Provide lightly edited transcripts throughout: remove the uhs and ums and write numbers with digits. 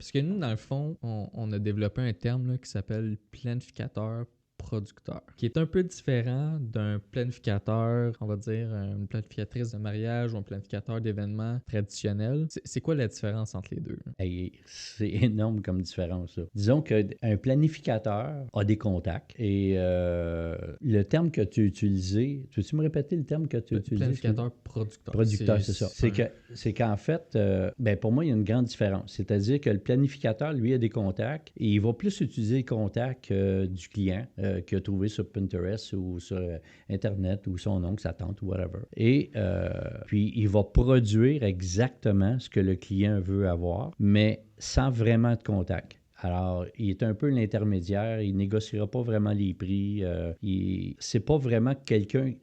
Parce que nous, dans le fond, on a développé un terme là, qui s'appelle planificateur producteur, qui est un peu différent d'un planificateur, on va dire une planificatrice de mariage ou un planificateur d'événements traditionnel. C'est quoi la différence entre les deux? Hey, c'est énorme comme différence, là. Disons qu'un planificateur a des contacts et le terme que tu as utilisé, peux-tu me répéter le terme que tu as utilisé? Excuse-moi? Planificateur producteur. Producteur, c'est ça. C'est qu'en fait, ben pour moi, il y a une grande différence. C'est-à-dire que le planificateur, lui, a des contacts et il va plus utiliser les contacts du client qu'il a trouvé sur Pinterest ou sur Internet ou son oncle, sa tante ou whatever. Et puis, il va produire exactement ce que le client veut avoir, mais sans vraiment de contact. Alors, il est un peu l'intermédiaire, il négociera pas vraiment les prix, c'est pas vraiment quelqu'un,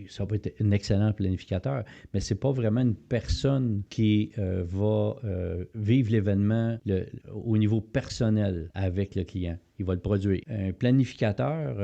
ça peut être un excellent planificateur, mais c'est pas vraiment une personne qui va vivre l'événement au niveau personnel avec le client. Il va le produire. Un planificateur,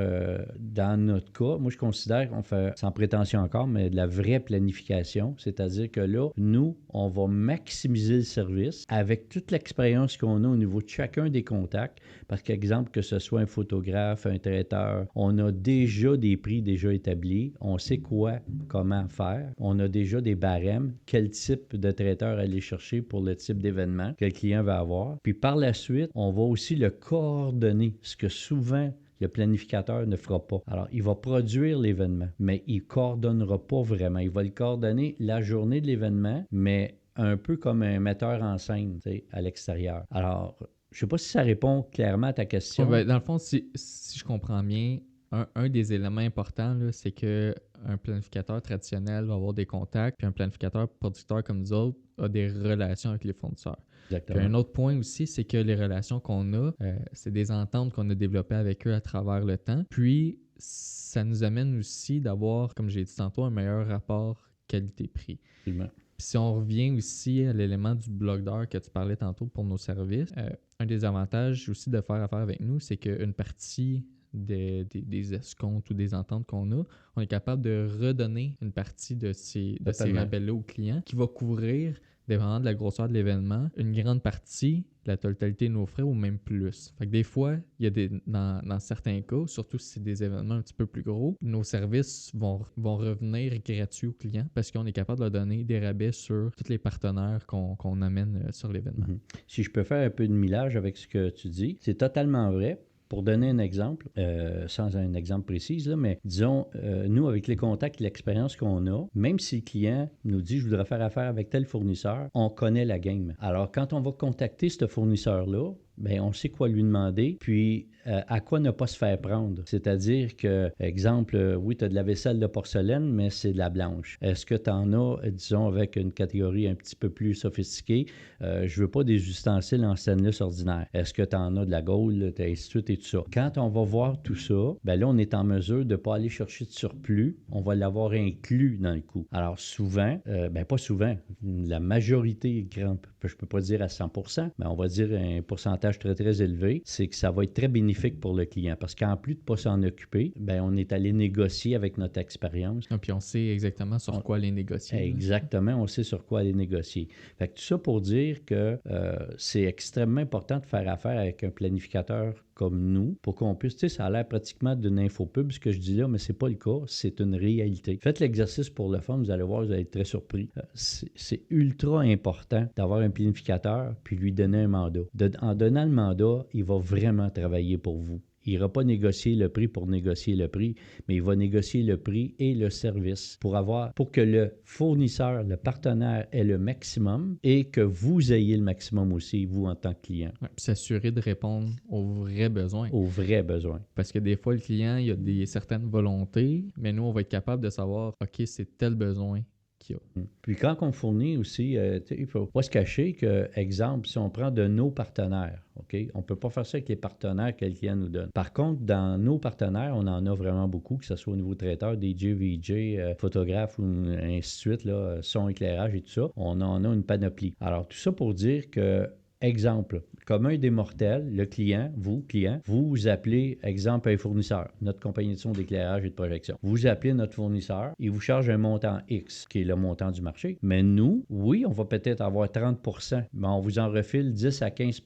dans notre cas, moi je considère qu'on fait, sans prétention encore, mais de la vraie planification, c'est-à-dire que là, nous, on va maximiser le service avec toute l'expérience qu'on a au niveau de chacun des contacts. Parce qu'exemple, que ce soit un photographe, un traiteur, on a déjà des prix déjà établis, on sait quoi, comment faire, on a déjà des barèmes, quel type de traiteur aller chercher pour le type d'événement que le client va avoir. Puis par la suite, on va aussi le coordonner, ce que souvent le planificateur ne fera pas. Alors, il va produire l'événement, mais il ne coordonnera pas vraiment. Il va le coordonner la journée de l'événement, mais un peu comme un metteur en scène, tu sais, à l'extérieur. Alors, je ne sais pas si ça répond clairement à ta Ouais, question. ben, dans le fond, si je comprends bien, un des éléments importants, là, c'est que un planificateur traditionnel va avoir des contacts, puis un planificateur producteur comme nous autres a des relations avec les fournisseurs. Puis un Exactement. autre point aussi, c'est que les relations qu'on a, c'est des ententes qu'on a développées avec eux à travers le temps. Puis ça nous amène aussi d'avoir, comme j'ai dit tantôt, un meilleur rapport qualité-prix. Absolument. Puis si on revient aussi à l'élément du blog d'heure que tu parlais tantôt pour nos services, un des avantages aussi de faire affaire avec nous, c'est qu'une partie des escomptes ou des ententes qu'on a, on est capable de redonner une partie de ces Totalement. rabais-là au client qui va couvrir, dépendant de la grosseur de l'événement, une grande partie, la totalité de nos frais ou même plus. Fait que des fois, il y a dans certains cas, surtout si c'est des événements un petit peu plus gros, nos services vont revenir gratuits aux clients parce qu'on est capable de leur donner des rabais sur tous les partenaires qu'on amène sur l'événement. Mhm. Si je peux faire un peu de millage avec ce que tu dis, c'est totalement vrai. Pour donner un exemple, sans un exemple précis, là, mais disons, nous, avec les contacts et l'expérience qu'on a, même si le client nous dit « je voudrais faire affaire avec tel fournisseur », on connaît la game. Alors, quand on va contacter ce fournisseur-là, bien, on sait quoi lui demander, puis à quoi ne pas se faire prendre. C'est-à-dire que, exemple, oui, tu as de la vaisselle de porcelaine, mais c'est de la blanche. Est-ce que tu en as, disons, avec une catégorie un petit peu plus sophistiquée? Je veux pas des ustensiles en stainless ordinaire. Est-ce que tu en as de la gaule, ainsi de suite et tout ça? Quand on va voir tout ça, ben là, on est en mesure de ne pas aller chercher de surplus. On va l'avoir inclus dans le coût. Alors, souvent, ben pas souvent, la majorité, je ne peux pas dire à 100%, mais on va dire un pourcentage très, très élevé, c'est que ça va être très bénéfique pour le client. Parce qu'en plus de ne pas s'en occuper, ben on est allé négocier avec notre expérience. Et puis on sait exactement sur quoi les négocier. Exactement, on sait sur quoi aller négocier. Fait que tout ça pour dire que c'est extrêmement important de faire affaire avec un planificateur comme nous pour qu'on puisse, tu sais, ça a l'air pratiquement d'une infopub ce que je dis là, mais c'est pas le cas, c'est une réalité. Faites l'exercice pour le fun, vous allez voir, vous allez être très surpris. C'est ultra important d'avoir un planificateur puis lui donner un mandat. En donnant le mandat, il va vraiment travailler pour vous. Il n'ira pas négocier le prix pour négocier le prix, mais il va négocier le prix et le service pour que le fournisseur, le partenaire ait le maximum et que vous ayez le maximum aussi, vous en tant que client. Ouais, puis s'assurer de répondre aux vrais besoins. Aux vrais besoins. Parce que des fois, le client, il a certaines volontés, mais nous, on va être capable de savoir, OK, c'est tel besoin qu'il y a. Puis quand on fournit aussi, il ne faut pas se cacher que, exemple, si on prend de nos partenaires, OK, on ne peut pas faire ça avec les partenaires que le client nous donne. Par contre, dans nos partenaires, on en a vraiment beaucoup, que ce soit au niveau traiteur, DJ, VJ, photographe, ou ainsi de suite, là, son, éclairage et tout ça. On en a une panoplie. Alors, tout ça pour dire que Exemple, commun des mortels, le client, vous appelez, exemple, un fournisseur, notre compagnie de son d'éclairage et de projection. Vous appelez notre fournisseur, il vous charge un montant X, qui est le montant du marché. Mais nous, oui, on va peut-être avoir 30 mais on vous en refile 10 à 15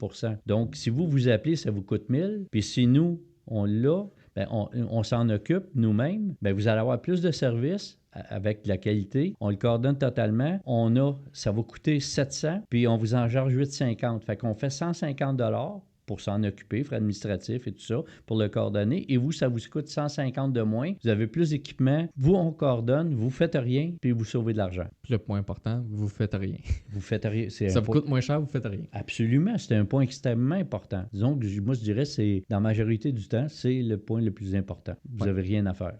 Donc, si vous appelez, ça vous coûte 1000 puis si nous, on l'a, ben, on s'en occupe nous-mêmes, ben, vous allez avoir plus de services avec de la qualité. On le coordonne totalement. Ça va coûter 700, puis on vous en charge 850. Fait qu'on fait 150 pour s'en occuper, frais administratifs et tout ça, pour le coordonner. Et vous, ça vous coûte 150 de moins. Vous avez plus d'équipement. Vous, on coordonne, vous faites rien, puis vous sauvez de l'argent. Puis le point important, vous faites rien. Vous faites rien. Ça vous coûte moins cher, vous faites rien. Absolument. C'est un point extrêmement important. Disons que moi, je dirais, dans la majorité du temps, c'est le point le plus important. Vous n'avez rien à faire.